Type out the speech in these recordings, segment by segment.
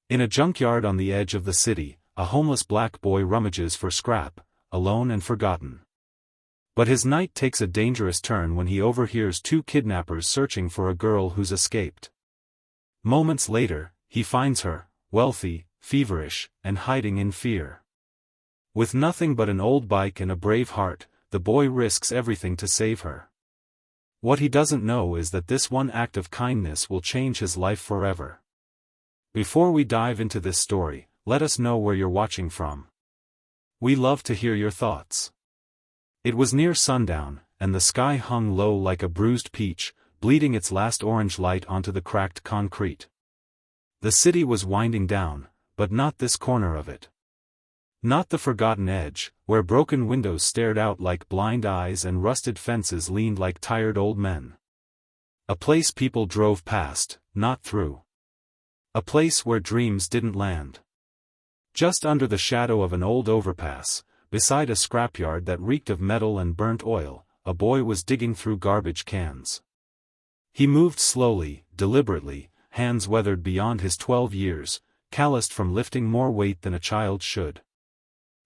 In a junkyard on the edge of the city, a homeless black boy rummages for scrap, alone and forgotten. But his night takes a dangerous turn when he overhears two kidnappers searching for a girl who's escaped. Moments later, he finds her, wealthy, feverish, and hiding in fear. With nothing but an old bike and a brave heart, the boy risks everything to save her. What he doesn't know is that this one act of kindness will change his life forever. Before we dive into this story, let us know where you're watching from. We love to hear your thoughts. It was near sundown, and the sky hung low like a bruised peach, bleeding its last orange light onto the cracked concrete. The city was winding down, but not this corner of it. Not the forgotten edge, where broken windows stared out like blind eyes and rusted fences leaned like tired old men. A place people drove past, not through. A place where dreams didn't land. Just under the shadow of an old overpass, beside a scrapyard that reeked of metal and burnt oil, a boy was digging through garbage cans. He moved slowly, deliberately, hands weathered beyond his 12 years, calloused from lifting more weight than a child should.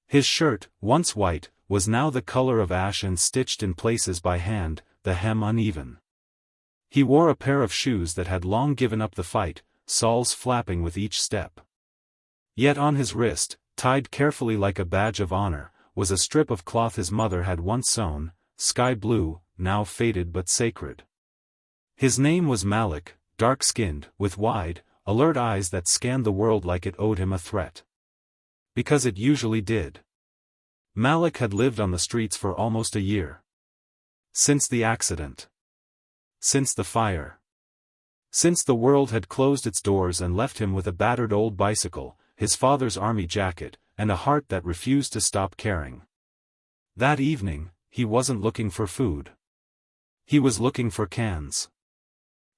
His shirt, once white, was now the color of ash and stitched in places by hand, the hem uneven. He wore a pair of shoes that had long given up the fight, soles flapping with each step. Yet on his wrist, tied carefully like a badge of honor, was a strip of cloth his mother had once sewn, sky blue, now faded but sacred. His name was Malik, dark-skinned, with wide, alert eyes that scanned the world like it owed him a threat. Because it usually did. Malik had lived on the streets for almost a year. Since the accident. Since the fire. Since the world had closed its doors and left him with a battered old bicycle, his father's army jacket, and a heart that refused to stop caring. That evening, he wasn't looking for food. He was looking for cans.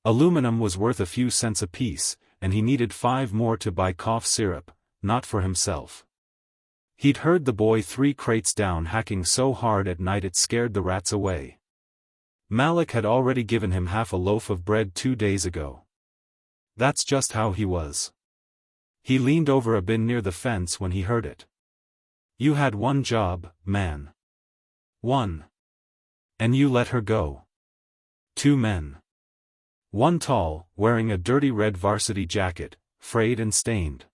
Aluminum was worth a few cents apiece, and he needed 5 more to buy cough syrup, not for himself. He'd heard the boy 3 crates down hacking so hard at night it scared the rats away. Malik had already given him half a loaf of bread 2 days ago. That's just how he was. He leaned over a bin near the fence when he heard it. You had one job, man. One. And you let her go. 2 men. One tall, wearing a dirty red varsity jacket, frayed and stained.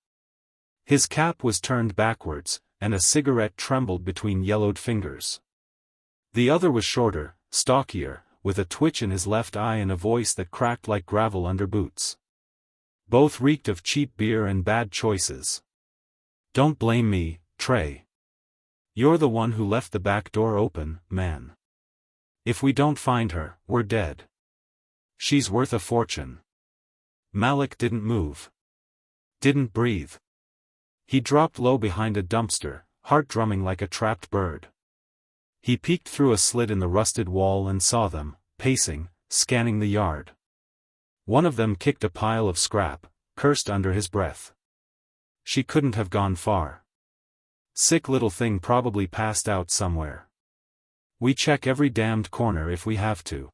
His cap was turned backwards, and a cigarette trembled between yellowed fingers. The other was shorter, stockier, with a twitch in his left eye and a voice that cracked like gravel under boots. Both reeked of cheap beer and bad choices. Don't blame me, Trey. You're the one who left the back door open, man. If we don't find her, we're dead. She's worth a fortune. Malik didn't move. Didn't breathe. He dropped low behind a dumpster, heart drumming like a trapped bird. He peeked through a slit in the rusted wall and saw them, pacing, scanning the yard. One of them kicked a pile of scrap, cursed under his breath. She couldn't have gone far. Sick little thing probably passed out somewhere. We check every damned corner if we have to.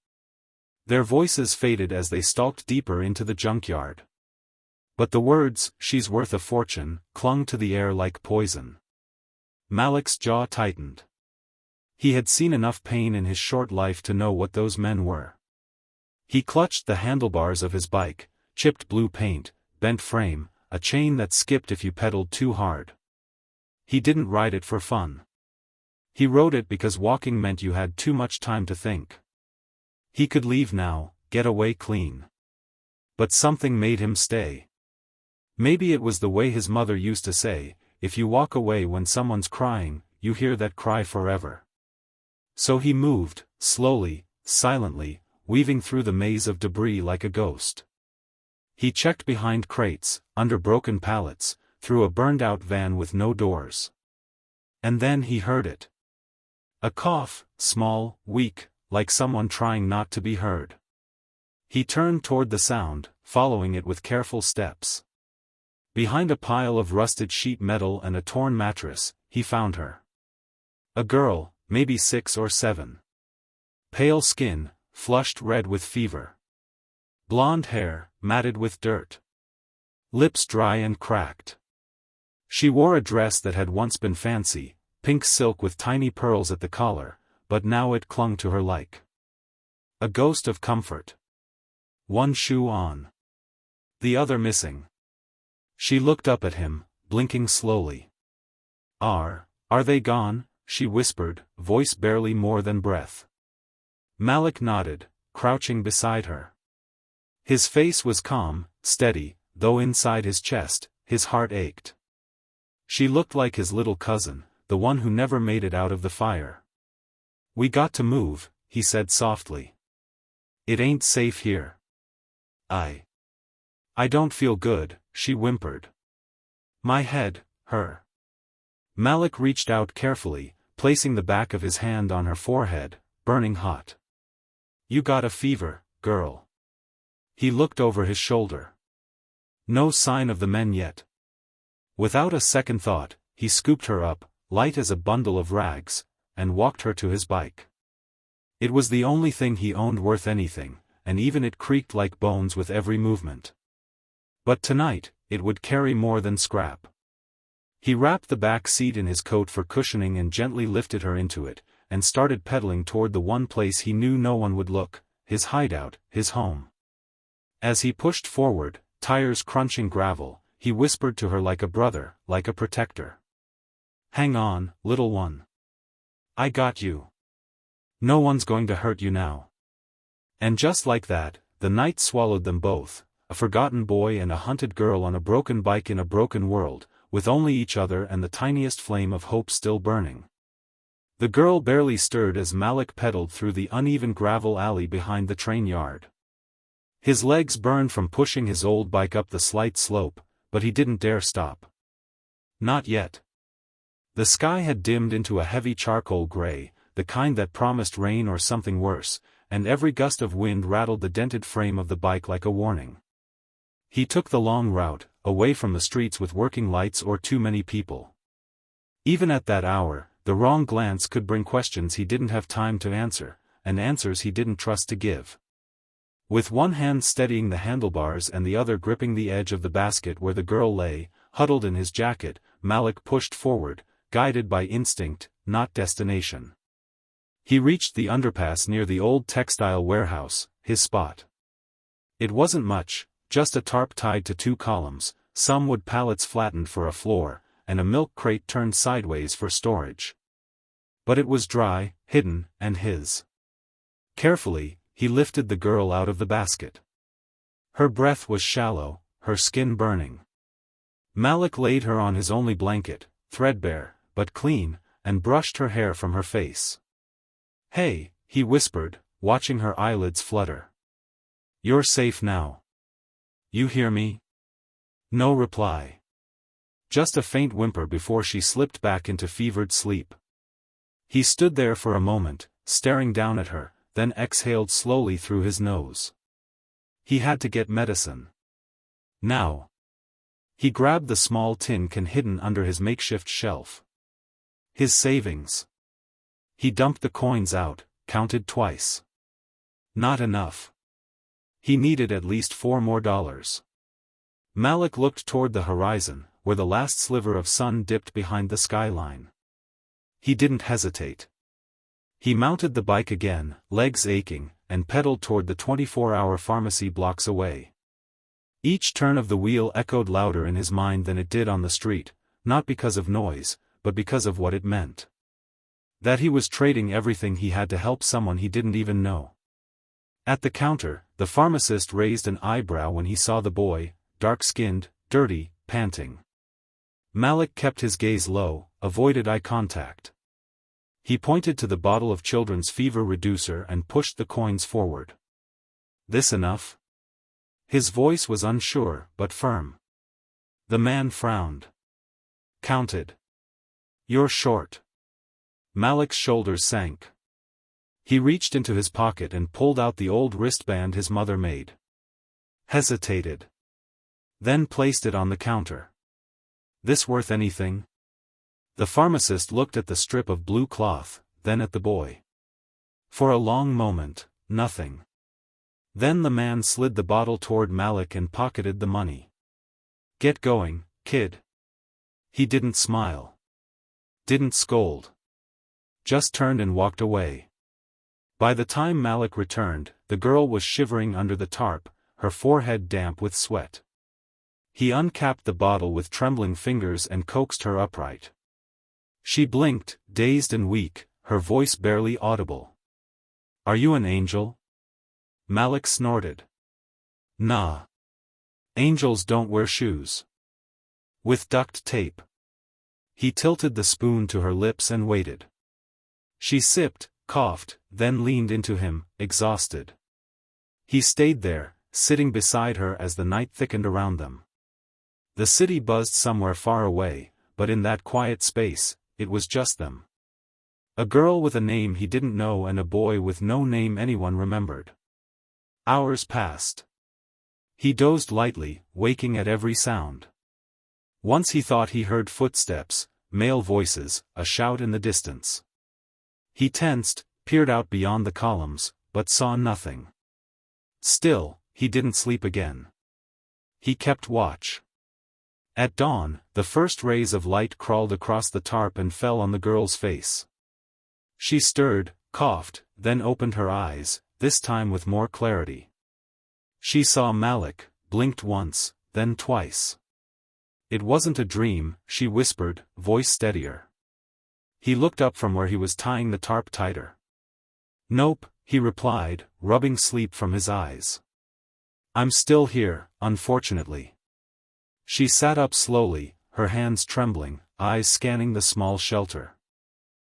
Their voices faded as they stalked deeper into the junkyard. But the words, "she's worth a fortune," clung to the air like poison. Malik's jaw tightened. He had seen enough pain in his short life to know what those men were. He clutched the handlebars of his bike, chipped blue paint, bent frame, a chain that skipped if you pedaled too hard. He didn't ride it for fun. He rode it because walking meant you had too much time to think. He could leave now, get away clean. But something made him stay. Maybe it was the way his mother used to say, if you walk away when someone's crying, you hear that cry forever. So he moved, slowly, silently, weaving through the maze of debris like a ghost. He checked behind crates, under broken pallets, through a burned-out van with no doors. And then he heard it. A cough, small, weak, like someone trying not to be heard. He turned toward the sound, following it with careful steps. Behind a pile of rusted sheet metal and a torn mattress, he found her. A girl, maybe 6 or 7. Pale skin, flushed red with fever. Blonde hair, matted with dirt. lips dry and cracked. She wore a dress that had once been fancy, pink silk with tiny pearls at the collar, but now it clung to her like a ghost of comfort. One shoe on, the other missing. She looked up at him, blinking slowly. Are they gone?" she whispered, voice barely more than breath. Malik nodded, crouching beside her. His face was calm, steady, though inside his chest, his heart ached. She looked like his little cousin, the one who never made it out of the fire. "We got to move," he said softly. "It ain't safe here." I don't feel good," she whimpered. "My head, her." Malik reached out carefully, placing the back of his hand on her forehead, burning hot. "You got a fever, girl." He looked over his shoulder. No sign of the men yet. Without a second thought, he scooped her up, light as a bundle of rags, and walked her to his bike. It was the only thing he owned worth anything, and even it creaked like bones with every movement. But tonight, it would carry more than scrap. He wrapped the back seat in his coat for cushioning and gently lifted her into it, and started pedaling toward the one place he knew no one would look, his hideout, his home. As he pushed forward, tires crunching gravel, he whispered to her like a brother, like a protector. "Hang on, little one. I got you. No one's going to hurt you now." And just like that, the night swallowed them both, a forgotten boy and a hunted girl on a broken bike in a broken world, with only each other and the tiniest flame of hope still burning. The girl barely stirred as Malik pedaled through the uneven gravel alley behind the train yard. His legs burned from pushing his old bike up the slight slope, but he didn't dare stop. Not yet. The sky had dimmed into a heavy charcoal gray, the kind that promised rain or something worse, and every gust of wind rattled the dented frame of the bike like a warning. He took the long route, away from the streets with working lights or too many people. Even at that hour, the wrong glance could bring questions he didn't have time to answer, and answers he didn't trust to give. With one hand steadying the handlebars and the other gripping the edge of the basket where the girl lay, huddled in his jacket, Malik pushed forward, guided by instinct, not destination. He reached the underpass near the old textile warehouse, his spot. It wasn't much, just a tarp tied to 2 columns, some wood pallets flattened for a floor, and a milk crate turned sideways for storage. But it was dry, hidden, and his. Carefully, he lifted the girl out of the basket. Her breath was shallow, her skin burning. Malik laid her on his only blanket, threadbare, but clean, and brushed her hair from her face. "Hey," he whispered, watching her eyelids flutter. "You're safe now. You hear me?" No reply. Just a faint whimper before she slipped back into fevered sleep. He stood there for a moment, staring down at her, then exhaled slowly through his nose. He had to get medicine. Now. He grabbed the small tin can hidden under his makeshift shelf. His savings. He dumped the coins out, counted twice. Not enough. He needed at least $4 more. Malik looked toward the horizon, where the last sliver of sun dipped behind the skyline. He didn't hesitate. He mounted the bike again, legs aching, and pedaled toward the 24-hour pharmacy blocks away. Each turn of the wheel echoed louder in his mind than it did on the street, not because of noise, but because of what it meant. That he was trading everything he had to help someone he didn't even know. At the counter, the pharmacist raised an eyebrow when he saw the boy, dark-skinned, dirty, panting. Malik kept his gaze low, avoided eye contact. He pointed to the bottle of children's fever reducer and pushed the coins forward. "This enough?" His voice was unsure, but firm. The man frowned. "Counted. You're short." Malik's shoulders sank. He reached into his pocket and pulled out the old wristband his mother made. Hesitated. Then placed it on the counter. "This worth anything?" The pharmacist looked at the strip of blue cloth, then at the boy. For a long moment, nothing. Then the man slid the bottle toward Malik and pocketed the money. Get going, kid. He didn't smile. Didn't scold. Just turned and walked away. By the time Malik returned, the girl was shivering under the tarp, her forehead damp with sweat. He uncapped the bottle with trembling fingers and coaxed her upright. She blinked, dazed and weak, her voice barely audible. Are you an angel? Malik snorted. Nah. Angels don't wear shoes. With duct tape. He tilted the spoon to her lips and waited. She sipped, coughed, then leaned into him, exhausted. He stayed there, sitting beside her as the night thickened around them. The city buzzed somewhere far away, but in that quiet space, it was just them. A girl with a name he didn't know and a boy with no name anyone remembered. Hours passed. He dozed lightly, waking at every sound. Once he thought he heard footsteps, male voices, a shout in the distance. He tensed, peered out beyond the columns, but saw nothing. Still, he didn't sleep again. He kept watch. At dawn, the first rays of light crawled across the tarp and fell on the girl's face. She stirred, coughed, then opened her eyes, this time with more clarity. She saw Malik, blinked once, then twice. It wasn't a dream, she whispered, voice steadier. He looked up from where he was tying the tarp tighter. Nope, he replied, rubbing sleep from his eyes. I'm still here, unfortunately. She sat up slowly, her hands trembling, eyes scanning the small shelter.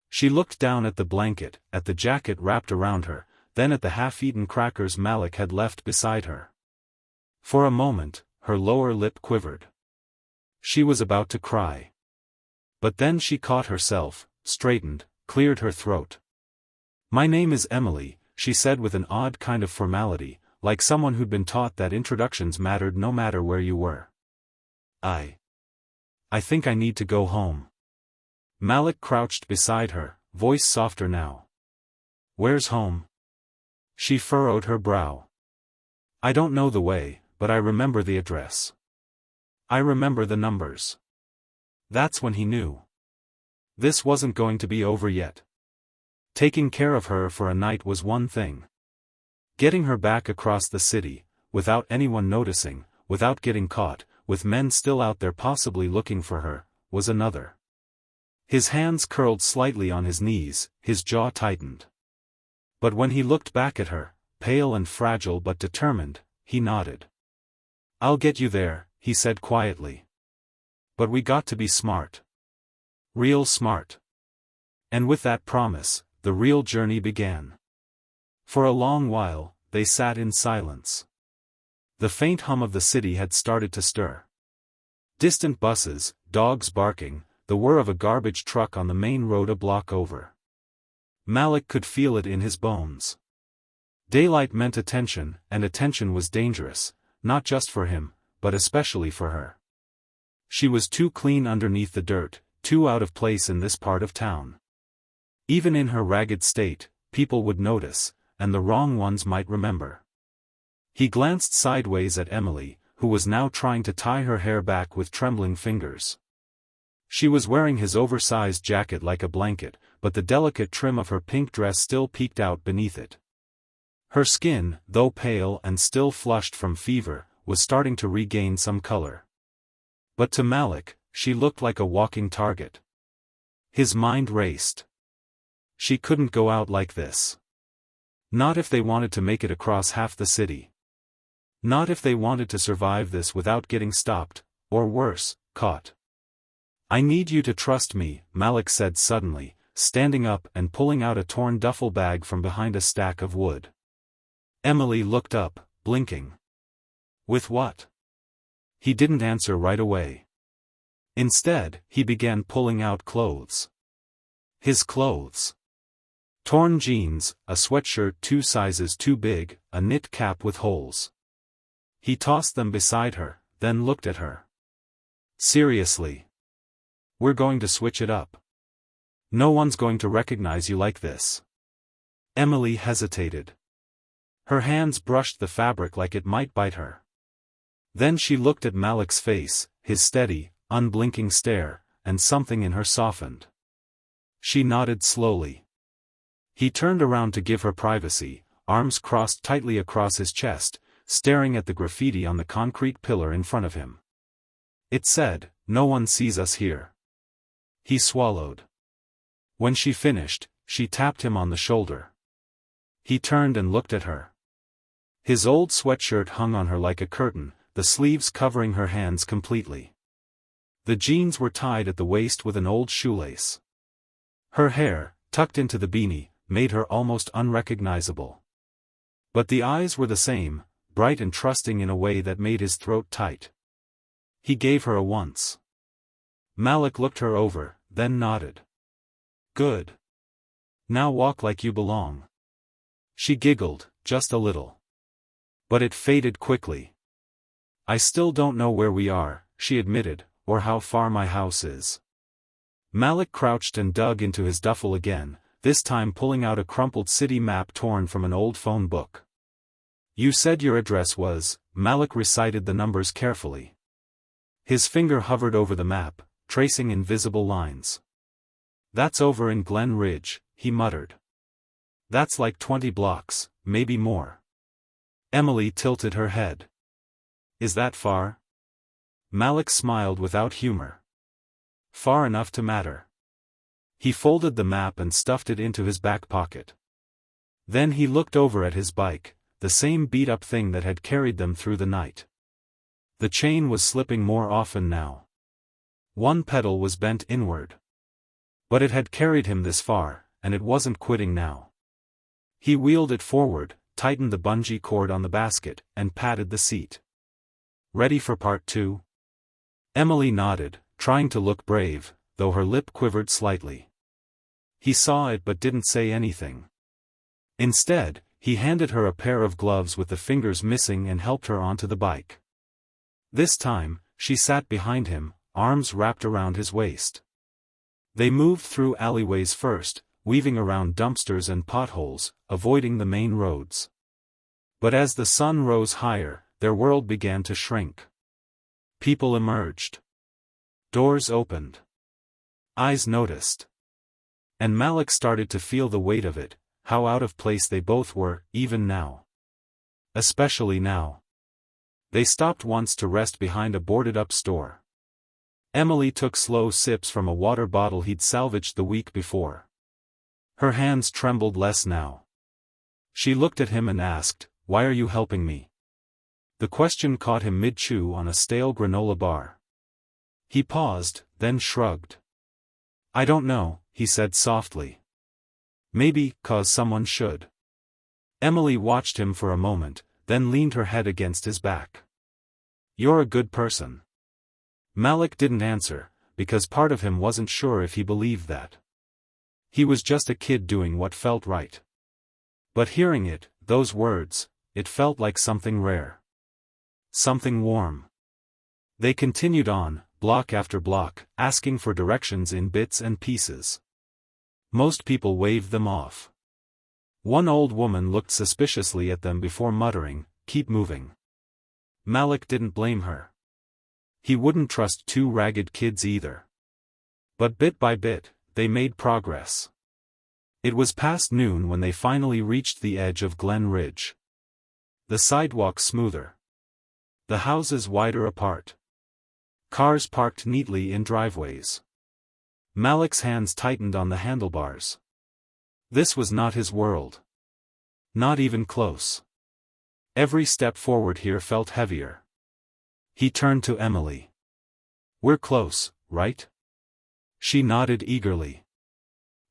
She looked down at the blanket, at the jacket wrapped around her, then at the half-eaten crackers Malik had left beside her. For a moment, her lower lip quivered. She was about to cry. But then she caught herself, straightened, cleared her throat. My name is Emily, she said with an odd kind of formality, like someone who'd been taught that introductions mattered no matter where you were. I think I need to go home. Malik crouched beside her, voice softer now. Where's home? She furrowed her brow. I don't know the way, but I remember the address. I remember the numbers. That's when he knew. This wasn't going to be over yet. Taking care of her for a night was one thing. Getting her back across the city, without anyone noticing, without getting caught, with men still out there possibly looking for her, was another. His hands curled slightly on his knees, his jaw tightened. But when he looked back at her, pale and fragile but determined, he nodded. I'll get you there, he said quietly. But we got to be smart. Real smart. And with that promise, the real journey began. For a long while, they sat in silence. The faint hum of the city had started to stir. Distant buses, dogs barking, the whir of a garbage truck on the main road a block over. Malik could feel it in his bones. Daylight meant attention, and attention was dangerous, not just for him, but especially for her. She was too clean underneath the dirt, too out of place in this part of town. Even in her ragged state, people would notice, and the wrong ones might remember. He glanced sideways at Emily, who was now trying to tie her hair back with trembling fingers. She was wearing his oversized jacket like a blanket, but the delicate trim of her pink dress still peeked out beneath it. Her skin, though pale and still flushed from fever, was starting to regain some color. But to Malik, she looked like a walking target. His mind raced. She couldn't go out like this. Not if they wanted to make it across half the city. Not if they wanted to survive this without getting stopped, or worse, caught. I need you to trust me, Malik said suddenly, standing up and pulling out a torn duffel bag from behind a stack of wood. Emily looked up, blinking. With what? He didn't answer right away. Instead, he began pulling out clothes. His clothes. Torn jeans, a sweatshirt 2 sizes too big, a knit cap with holes. He tossed them beside her, then looked at her. Seriously. We're going to switch it up. No one's going to recognize you like this. Emily hesitated. Her hands brushed the fabric like it might bite her. Then she looked at Malik's face, his steady, unblinking stare, and something in her softened. She nodded slowly. He turned around to give her privacy, arms crossed tightly across his chest, staring at the graffiti on the concrete pillar in front of him. It said, "No one sees us here." He swallowed. When she finished, she tapped him on the shoulder. He turned and looked at her. His old sweatshirt hung on her like a curtain, the sleeves covering her hands completely. The jeans were tied at the waist with an old shoelace. Her hair, tucked into the beanie, made her almost unrecognizable. But the eyes were the same, bright and trusting in a way that made his throat tight. He gave her a once. Malik looked her over, then nodded. "Good. Now walk like you belong." She giggled, just a little. But it faded quickly. "I still don't know where we are," she admitted, "or how far my house is." Malik crouched and dug into his duffel again, this time pulling out a crumpled city map torn from an old phone book. "You said your address was," Malik recited the numbers carefully. His finger hovered over the map, tracing invisible lines. "That's over in Glen Ridge," he muttered. "That's like 20 blocks, maybe more." Emily tilted her head. "Is that far?" Malik smiled without humor. "Far enough to matter." He folded the map and stuffed it into his back pocket. Then he looked over at his bike, the same beat-up thing that had carried them through the night. The chain was slipping more often now. One pedal was bent inward. But it had carried him this far, and it wasn't quitting now. He wheeled it forward, tightened the bungee cord on the basket, and patted the seat. "Ready for part 2? Emily nodded, trying to look brave, though her lip quivered slightly. He saw it but didn't say anything. Instead, he handed her a pair of gloves with the fingers missing and helped her onto the bike. This time, she sat behind him, arms wrapped around his waist. They moved through alleyways first, weaving around dumpsters and potholes, avoiding the main roads. But as the sun rose higher, their world began to shrink. People emerged. Doors opened. Eyes noticed. And Malik started to feel the weight of it, how out of place they both were, even now. Especially now. They stopped once to rest behind a boarded-up store. Emily took slow sips from a water bottle he'd salvaged the week before. Her hands trembled less now. She looked at him and asked, "Why are you helping me?" The question caught him mid-chew on a stale granola bar. He paused, then shrugged. "I don't know," he said softly. "Maybe, 'cause someone should." Emily watched him for a moment, then leaned her head against his back. "You're a good person." Malik didn't answer, because part of him wasn't sure if he believed that. He was just a kid doing what felt right. But hearing it, those words, it felt like something rare. Something warm. They continued on, block after block, asking for directions in bits and pieces. Most people waved them off. One old woman looked suspiciously at them before muttering, "Keep moving." Malik didn't blame her. He wouldn't trust two ragged kids either. But bit by bit, they made progress. It was past noon when they finally reached the edge of Glen Ridge. The sidewalk smoother. The houses wider apart. Cars parked neatly in driveways. Malik's hands tightened on the handlebars. This was not his world. Not even close. Every step forward here felt heavier. He turned to Emily. "We're close, right?" She nodded eagerly.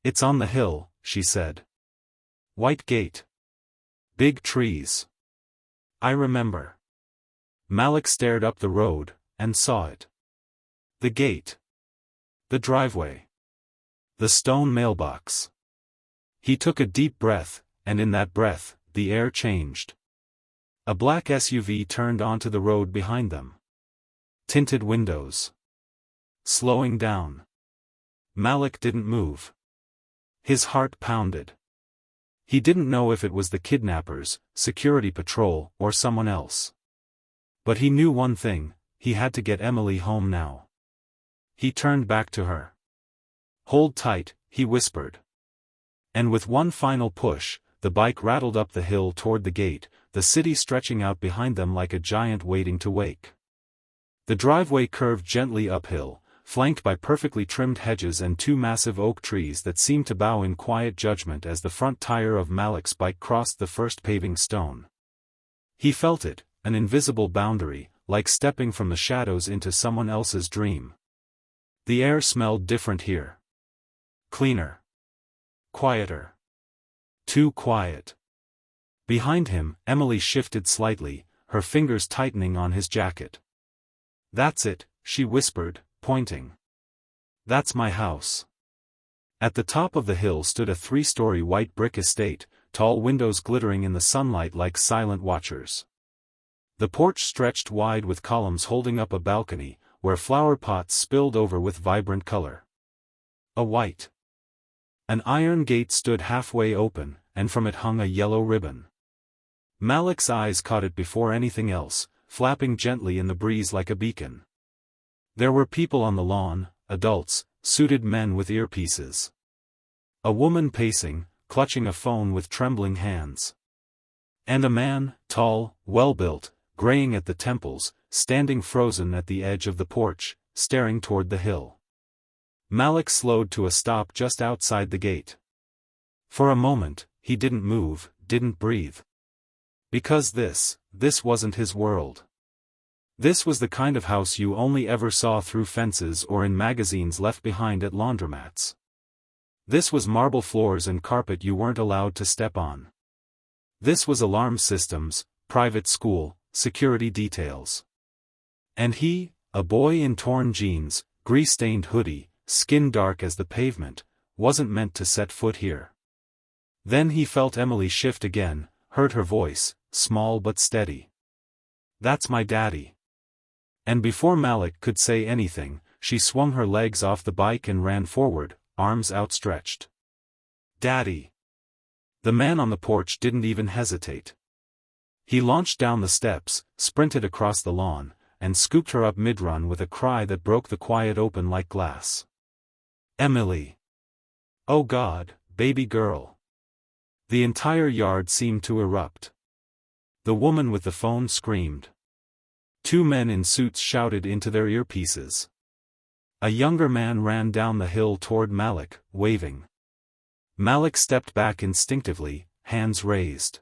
"It's on the hill," she said. "White gate. Big trees. I remember." Malik stared up the road, and saw it. The gate. The driveway. The stone mailbox. He took a deep breath, and in that breath, the air changed. A black SUV turned onto the road behind them. Tinted windows. Slowing down. Malik didn't move. His heart pounded. He didn't know if it was the kidnappers, security patrol, or someone else. But he knew one thing, he had to get Emily home now. He turned back to her. "Hold tight," he whispered. And with one final push, the bike rattled up the hill toward the gate, the city stretching out behind them like a giant waiting to wake. The driveway curved gently uphill, flanked by perfectly trimmed hedges and two massive oak trees that seemed to bow in quiet judgment as the front tire of Malik's bike crossed the first paving stone. He felt it, an invisible boundary, like stepping from the shadows into someone else's dream. The air smelled different here. Cleaner. Quieter. Too quiet. Behind him, Emily shifted slightly, her fingers tightening on his jacket. "That's it," she whispered, pointing. "That's my house." At the top of the hill stood a 3-story white brick estate, tall windows glittering in the sunlight like silent watchers. The porch stretched wide with columns holding up a balcony, where flower pots spilled over with vibrant color. An iron gate stood halfway open, and from it hung a yellow ribbon. Malik's eyes caught it before anything else, flapping gently in the breeze like a beacon. There were people on the lawn, adults, suited men with earpieces. A woman pacing, clutching a phone with trembling hands. And a man, tall, well-built, graying at the temples, standing frozen at the edge of the porch, staring toward the hill. Malik slowed to a stop just outside the gate. For a moment, he didn't move, didn't breathe. Because this wasn't his world. This was the kind of house you only ever saw through fences or in magazines left behind at laundromats. This was marble floors and carpet you weren't allowed to step on. This was alarm systems, private school, security details. And he, a boy in torn jeans, grease-stained hoodie, skin dark as the pavement, wasn't meant to set foot here. Then he felt Emily shift again, heard her voice, small but steady. "That's my daddy." And before Malik could say anything, she swung her legs off the bike and ran forward, arms outstretched. "Daddy." The man on the porch didn't even hesitate. He launched down the steps, sprinted across the lawn, and scooped her up mid-run with a cry that broke the quiet open like glass. "Emily! Oh God, baby girl!" The entire yard seemed to erupt. The woman with the phone screamed. 2 men in suits shouted into their earpieces. A younger man ran down the hill toward Malik, waving. Malik stepped back instinctively, hands raised.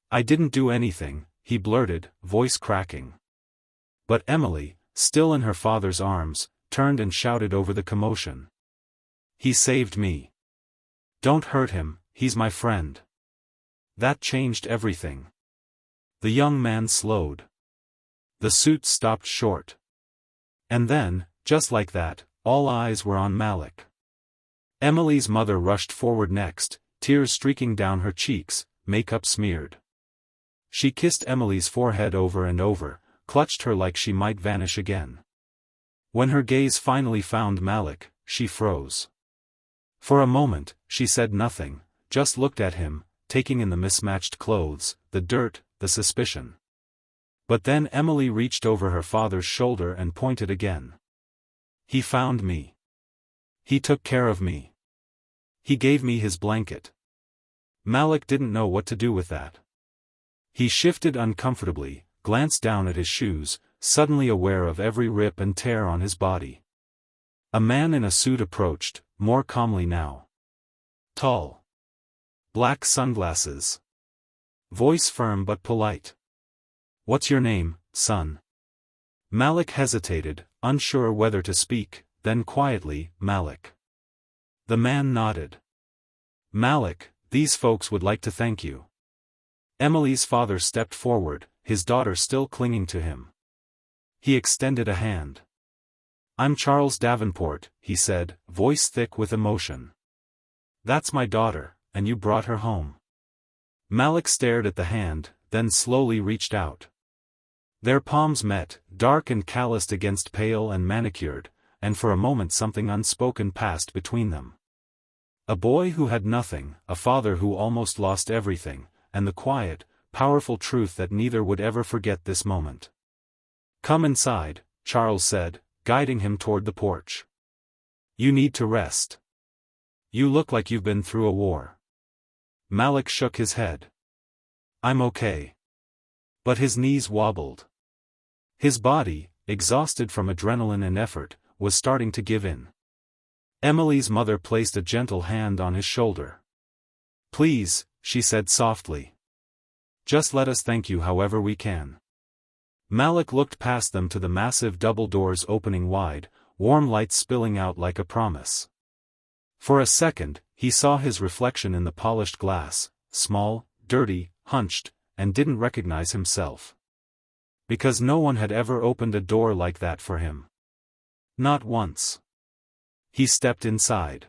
"I didn't do anything," he blurted, voice cracking. But Emily, still in her father's arms, turned and shouted over the commotion. "He saved me. Don't hurt him, he's my friend." That changed everything. The young man slowed. The suit stopped short. And then, just like that, all eyes were on Malik. Emily's mother rushed forward next, tears streaking down her cheeks, makeup smeared. She kissed Emily's forehead over and over, clutched her like she might vanish again. When her gaze finally found Malik, she froze. For a moment, she said nothing, just looked at him, taking in the mismatched clothes, the dirt, the suspicion. But then Emily reached over her father's shoulder and pointed again. "He found me. He took care of me. He gave me his blanket." Malik didn't know what to do with that. He shifted uncomfortably, glanced down at his shoes, suddenly aware of every rip and tear on his body. A man in a suit approached, more calmly now. Tall. Black sunglasses. Voice firm but polite. "What's your name, son?" Malik hesitated, unsure whether to speak, then quietly, "Malik." The man nodded. "Malik, these folks would like to thank you." Emily's father stepped forward, his daughter still clinging to him. He extended a hand. "I'm Charles Davenport," he said, voice thick with emotion. "That's my daughter, and you brought her home." Malik stared at the hand, then slowly reached out. Their palms met, dark and calloused against pale and manicured, and for a moment something unspoken passed between them. A boy who had nothing, a father who almost lost everything, and the quiet, powerful truth that neither would ever forget this moment. Come inside, Charles said, guiding him toward the porch. You need to rest. You look like you've been through a war. Malik shook his head. I'm okay. But his knees wobbled. His body, exhausted from adrenaline and effort, was starting to give in. Emily's mother placed a gentle hand on his shoulder. Please, she said softly. Just let us thank you however we can. Malik looked past them to the massive double doors opening wide, warm light spilling out like a promise. For a second, he saw his reflection in the polished glass, small, dirty, hunched, and didn't recognize himself. Because no one had ever opened a door like that for him. Not once. He stepped inside.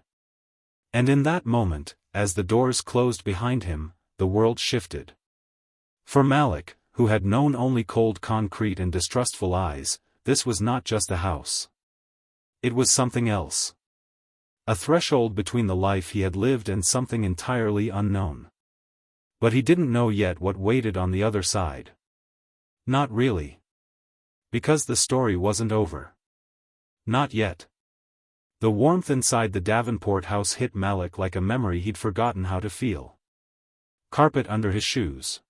And in that moment, as the doors closed behind him, the world shifted. For Malik, who had known only cold concrete and distrustful eyes, this was not just a house. It was something else. A threshold between the life he had lived and something entirely unknown. But he didn't know yet what waited on the other side. Not really. Because the story wasn't over. Not yet. The warmth inside the Davenport house hit Malik like a memory he'd forgotten how to feel. Carpet under his shoes.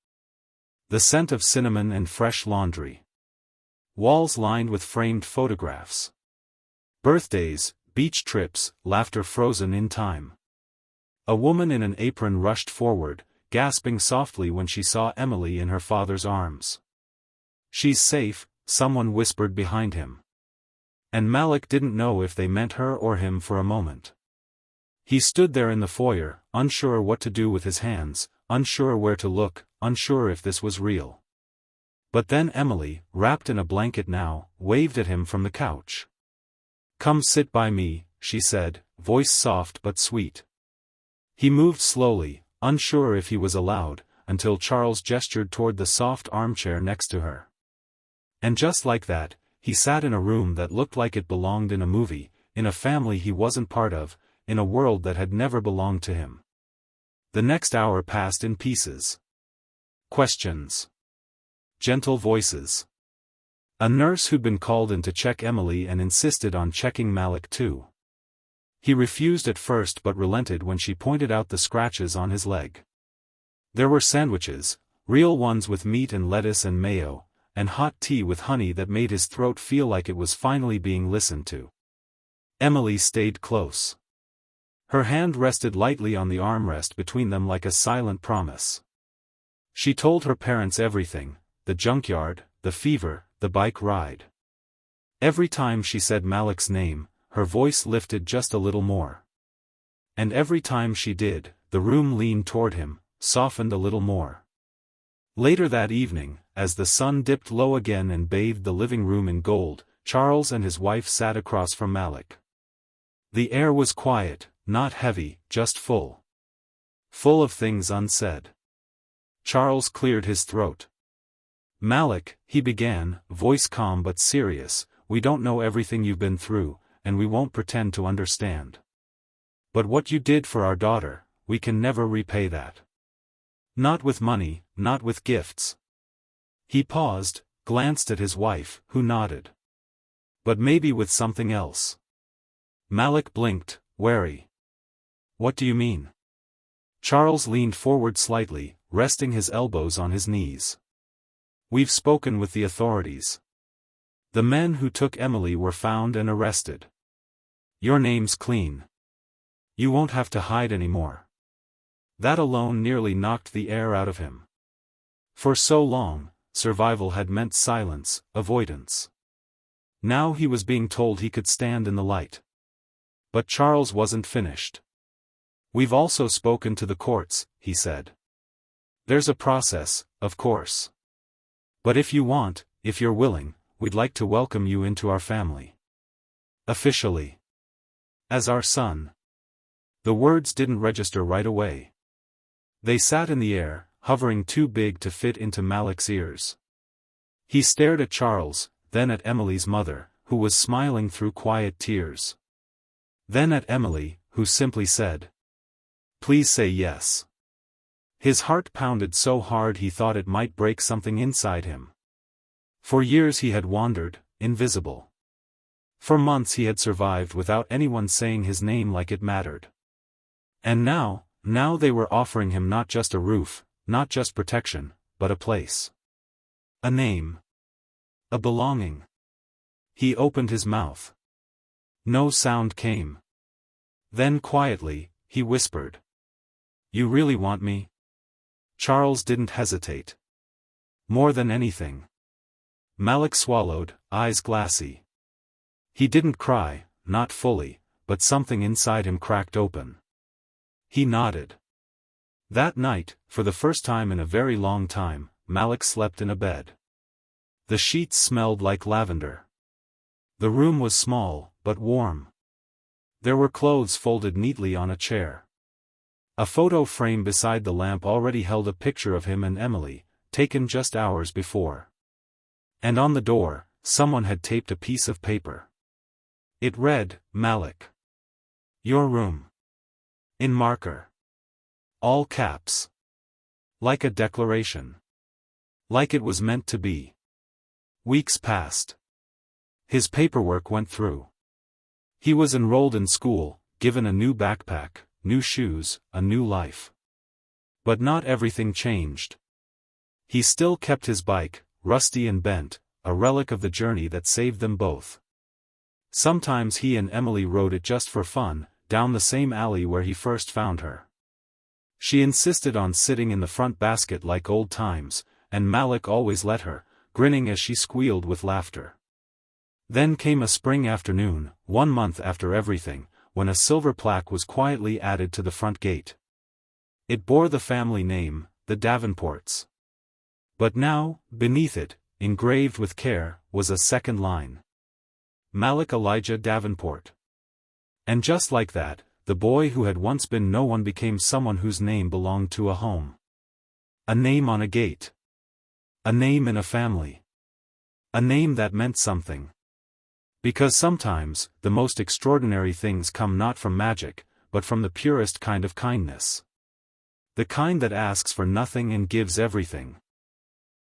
The scent of cinnamon and fresh laundry. Walls lined with framed photographs. Birthdays, beach trips, laughter frozen in time. A woman in an apron rushed forward, gasping softly when she saw Emily in her father's arms. She's safe, someone whispered behind him. And Malik didn't know if they meant her or him for a moment. He stood there in the foyer, unsure what to do with his hands, unsure where to look, unsure if this was real. But then Emily, wrapped in a blanket now, waved at him from the couch. Come sit by me, she said, voice soft but sweet. He moved slowly, unsure if he was allowed, until Charles gestured toward the soft armchair next to her. And just like that, he sat in a room that looked like it belonged in a movie, in a family he wasn't part of, in a world that had never belonged to him. The next hour passed in pieces. Questions. Gentle voices. A nurse who'd been called in to check Emily and insisted on checking Malik too. He refused at first but relented when she pointed out the scratches on his leg. There were sandwiches, real ones with meat and lettuce and mayo, and hot tea with honey that made his throat feel like it was finally being listened to. Emily stayed close. Her hand rested lightly on the armrest between them like a silent promise. She told her parents everything, the junkyard, the fever, the bike ride. Every time she said Malik's name, her voice lifted just a little more. And every time she did, the room leaned toward him, softened a little more. Later that evening, as the sun dipped low again and bathed the living room in gold, Charles and his wife sat across from Malik. The air was quiet, not heavy, just full. Full of things unsaid. Charles cleared his throat. Malik, he began, voice calm but serious, we don't know everything you've been through, and we won't pretend to understand. But what you did for our daughter, we can never repay that. Not with money, not with gifts. He paused, glanced at his wife, who nodded. But maybe with something else. Malik blinked, wary. What do you mean? Charles leaned forward slightly, resting his elbows on his knees. We've spoken with the authorities. The men who took Emily were found and arrested. Your name's clean. You won't have to hide anymore. That alone nearly knocked the air out of him. For so long, survival had meant silence, avoidance. Now he was being told he could stand in the light. But Charles wasn't finished. We've also spoken to the courts, he said. There's a process, of course. But if you want, if you're willing, we'd like to welcome you into our family. Officially. As our son. The words didn't register right away. They sat in the air, hovering too big to fit into Malik's ears. He stared at Charles, then at Emily's mother, who was smiling through quiet tears. Then at Emily, who simply said, "Please say yes." His heart pounded so hard he thought it might break something inside him. For years he had wandered, invisible. For months he had survived without anyone saying his name like it mattered. And now they were offering him not just a roof, not just protection, but a place. A name. A belonging. He opened his mouth. No sound came. Then quietly, he whispered. "You really want me?" Charles didn't hesitate. More than anything. Malik swallowed, eyes glassy. He didn't cry, not fully, but something inside him cracked open. He nodded. That night, for the first time in a very long time, Malik slept in a bed. The sheets smelled like lavender. The room was small, but warm. There were clothes folded neatly on a chair. A photo frame beside the lamp already held a picture of him and Emily, taken just hours before. And on the door, someone had taped a piece of paper. It read, "Malik. Your room." In marker. All caps. Like a declaration. Like it was meant to be. Weeks passed. His paperwork went through. He was enrolled in school, given a new backpack, new shoes, a new life. But not everything changed. He still kept his bike, rusty and bent, a relic of the journey that saved them both. Sometimes he and Emily rode it just for fun, down the same alley where he first found her. She insisted on sitting in the front basket like old times, and Malik always let her, grinning as she squealed with laughter. Then came a spring afternoon, 1 month after everything, when a silver plaque was quietly added to the front gate. It bore the family name, the Davenports. But now, beneath it, engraved with care, was a second line. Malik Elijah Davenport. And just like that, the boy who had once been no one became someone whose name belonged to a home. A name on a gate. A name in a family. A name that meant something. Because sometimes, the most extraordinary things come not from magic, but from the purest kind of kindness. The kind that asks for nothing and gives everything.